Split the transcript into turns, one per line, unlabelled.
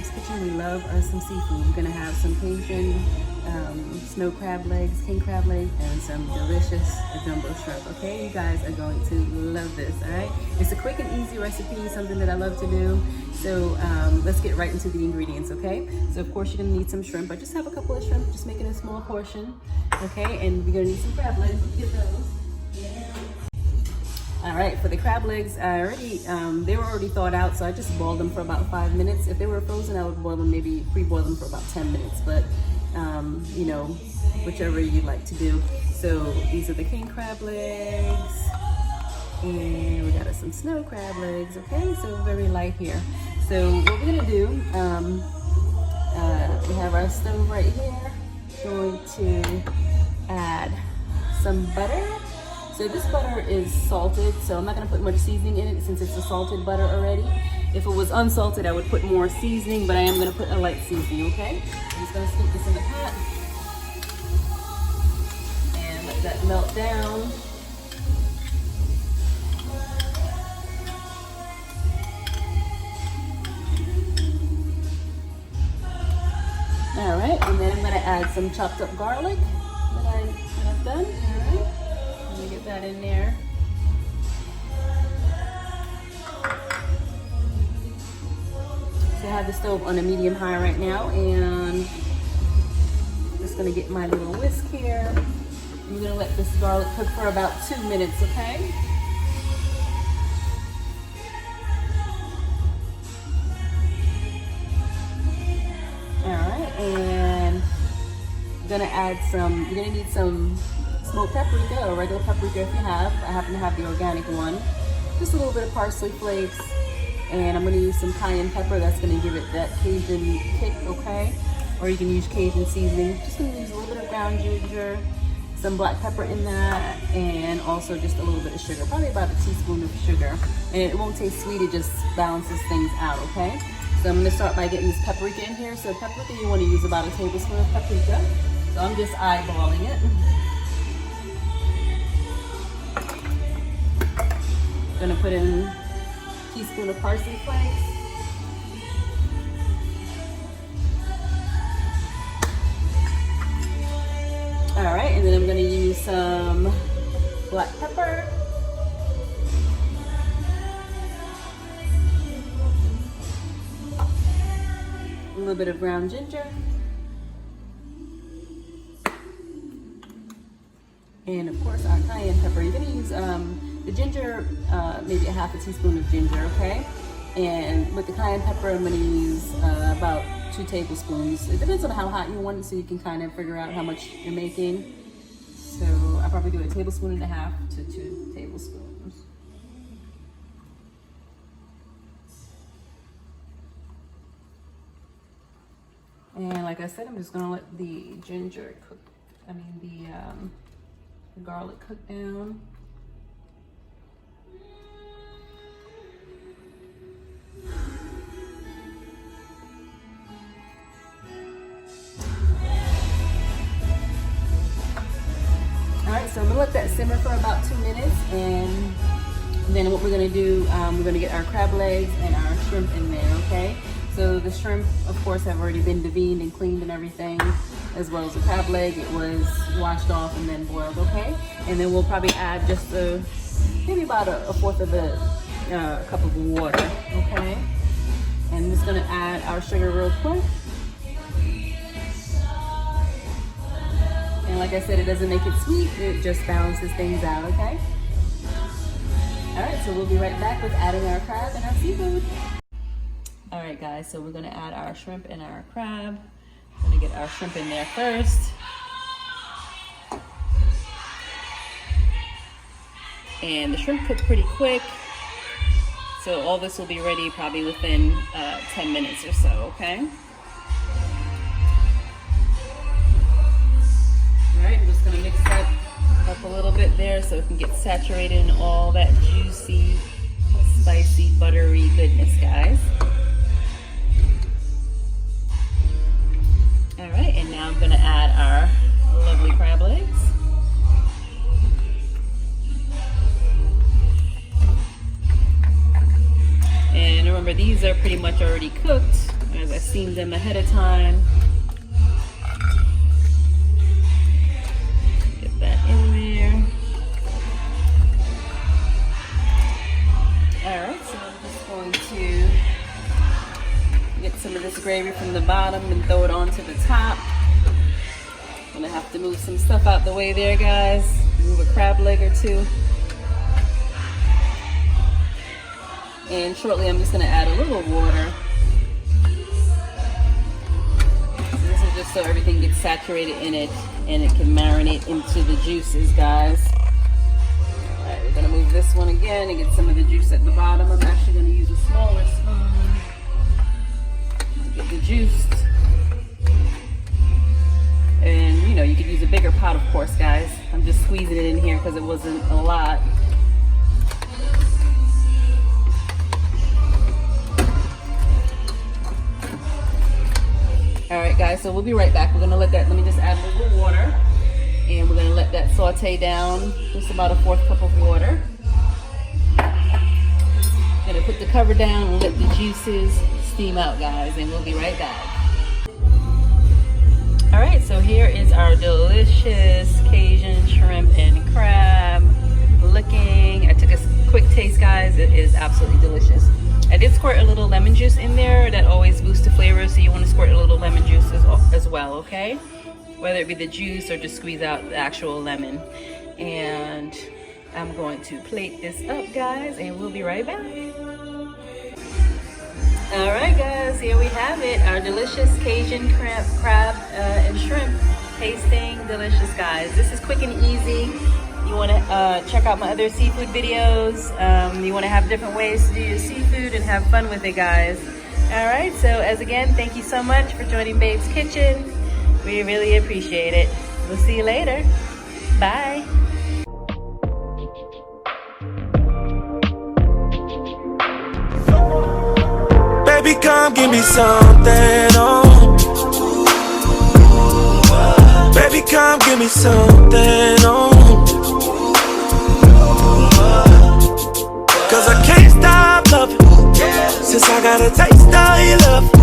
Dave's Kitchen, we love us some seafood. We're gonna have some Cajun snow crab legs, king crab legs, and some delicious jumbo shrimp. Okay, you guys are going to love this. All right, it's a quick and easy recipe, something that I love to do. So let's get right into the ingredients. Okay, so of course you're gonna need some shrimp. I just have a couple of shrimp, just making a small portion. Okay, and we're gonna need some crab legs. Let's get those. All right, for the crab legs, I already they were already thawed out, so I just boiled them for about 5 minutes. If they were frozen, I would boil them, maybe pre-boil them for about 10 minutes, but you know, whichever you like to do. So these are the king crab legs, and we got us some snow crab legs. Okay, so very light here. So what we're gonna do, we have our stove right here. Going to add some butter. So this butter is salted, so I'm not gonna put much seasoning in it since it's a salted butter already. If it was unsalted, I would put more seasoning, but I am gonna put a light seasoning, okay? I'm just gonna scoop this in the pot and let that melt down. All right, and then I'm gonna add some chopped up garlic that I've done. All right. Let me get that in there. So I have the stove on a medium high right now, and I'm just gonna get my little whisk here. I'm gonna let this garlic cook for about 2 minutes, okay? All right, and I'm gonna add some, you're gonna need some smoked paprika or regular paprika if you have. I happen to have the organic one. Just a little bit of parsley flakes, and I'm gonna use some cayenne pepper. That's gonna give it that Cajun kick, okay? Or you can use Cajun seasoning. Just gonna use a little bit of ground ginger, some black pepper in that, and also just a little bit of sugar, probably about a teaspoon of sugar. And it won't taste sweet, it just balances things out, okay? So I'm gonna start by getting this paprika in here. So paprika, you wanna use about a tablespoon of paprika. So I'm just eyeballing it. Gonna put in a teaspoon of parsley flakes. All right, and then I'm gonna use some black pepper. A little bit of ground ginger. And of course our cayenne pepper. You're gonna use the ginger, maybe a half a teaspoon of ginger, okay? And with the cayenne pepper, I'm gonna use about 2 tablespoons. It depends on how hot you want it, so you can kind of figure out how much you're making. So I probably do a tablespoon and a half to 2 tablespoons. And like I said, I'm just gonna let the ginger cook, the garlic cook down. Alright, so I'm gonna let that simmer for about 2 minutes, and then what we're gonna do, we're gonna get our crab legs and our shrimp in there, okay? So the shrimp, of course, have already been deveined and cleaned and everything, as well as the crab leg. It was washed off and then boiled, okay? And then we'll probably add just maybe about a fourth of a cup of water, okay? And I'm just gonna add our sugar real quick. And like I said, it doesn't make it sweet, it just balances things out, okay? All right, so we'll be right back with adding our crab and our seafood. All right, guys, so we're gonna add our shrimp and our crab. I'm gonna get our shrimp in there first. And the shrimp cook pretty quick, so all this will be ready probably within 10 minutes or so, okay? All right, I'm just gonna mix that up a little bit there so it can get saturated in all that juicy, spicy, buttery goodness, guys. All right, and now I'm gonna add our lovely crab legs. And remember, these are pretty much already cooked. As I steamed them ahead of time. Get that in there. Alright, so I'm just going to get some of this gravy from the bottom and throw it onto the top. I'm gonna have to move some stuff out the way there, guys. Move a crab leg or two. And shortly I'm just gonna add a little water. So this is just so everything gets saturated in it and it can marinate into the juices, guys. Alright, we're gonna move this one again and get some of the juice at the bottom. I'm actually gonna use a smaller spoon to get the juice. And you know, you could use a bigger pot, of course, guys. I'm just squeezing it in here because it wasn't a lot. Alright guys, so we'll be right back. We're gonna let me just add a little water. And we're gonna let that saute down, just about a 1/4 cup of water. Gonna put the cover down and let the juices steam out, guys, and we'll be right back. Alright, so here is our delicious Cajun shrimp and crab looking. I took a quick taste, guys. It is absolutely delicious. I did squirt a little lemon juice in there. That always boosts the flavor, so you want to squirt a little lemon juice as well, okay? Whether it be the juice or just squeeze out the actual lemon. And I'm going to plate this up, guys, and we'll be right back. Alright guys, here we have it, our delicious Cajun crab and shrimp. Tasting delicious, guys. This is quick and easy. You want to check out my other seafood videos. You want to have different ways to do your seafood and have fun with it, guys. Alright, so as again, thank you so much for joining Babe's Kitchen. We really appreciate it. We'll see you later. Bye.
Baby, come give me something, oh. Baby, come give me something, oh. Cause I can't stop loving, since I got a taste of your love.